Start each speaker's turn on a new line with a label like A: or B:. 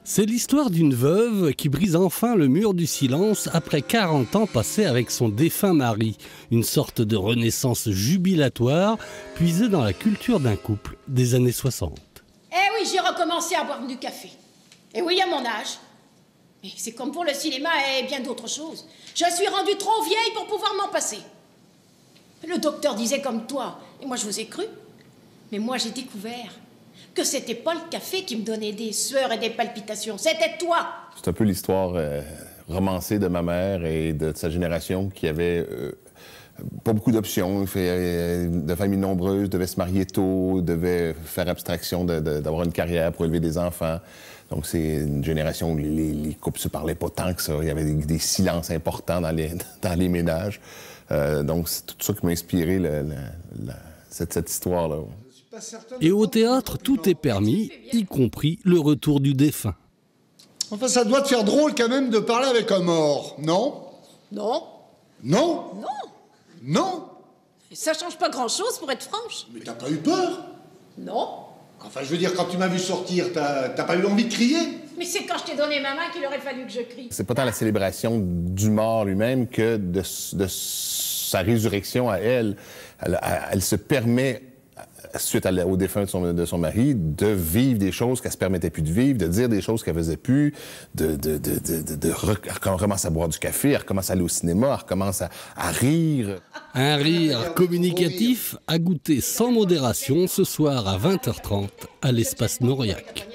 A: C'est l'histoire d'une veuve qui brise enfin le mur du silence après 40 ans passés avec son défunt mari. Une sorte de renaissance jubilatoire puisée dans la culture d'un couple des années 60.
B: Eh oui, j'ai recommencé à boire du café. Et oui, à mon âge. Mais c'est comme pour le cinéma et bien d'autres choses. Je suis rendue trop vieille pour pouvoir m'en passer. Le docteur disait comme toi, et moi je vous ai cru. Mais moi j'ai découvert que c'était pas le café qui me donnait des sueurs et des palpitations, c'était toi.
C: C'est un peu l'histoire romancée de ma mère et de sa génération qui avait pas beaucoup d'options, de familles nombreuses, devait se marier tôt, devait faire abstraction d'avoir une carrière pour élever des enfants. Donc c'est une génération où les couples se parlaient pas tant que ça, il y avait des silences importants dans les ménages. Donc c'est tout ça qui m'a inspiré cette histoire-là.
A: Et au théâtre, tout est permis, y compris le retour du défunt.
D: Enfin, ça doit te faire drôle quand même de parler avec un mort, non?
B: Non.
D: Non?
B: Non.
D: Non?
B: Ça change pas grand-chose pour être franche.
D: Mais t'as pas eu peur?
B: Non.
D: Enfin, je veux dire, quand tu m'as vu sortir, t'as pas eu envie de crier?
B: Mais c'est quand je t'ai donné ma main qu'il aurait fallu que je crie.
C: C'est pas tant la célébration du mort lui-même que de sa résurrection à elle. Elle se permet, suite au défunt de son mari, de vivre des choses qu'elle se permettait plus de vivre, de dire des choses qu'elle faisait plus, elle recommence à boire du café, elle recommence à aller au cinéma, elle recommence à rire.
A: Un rire communicatif à goûter sans modération ce soir à 20h30 à l'espace Mauriac.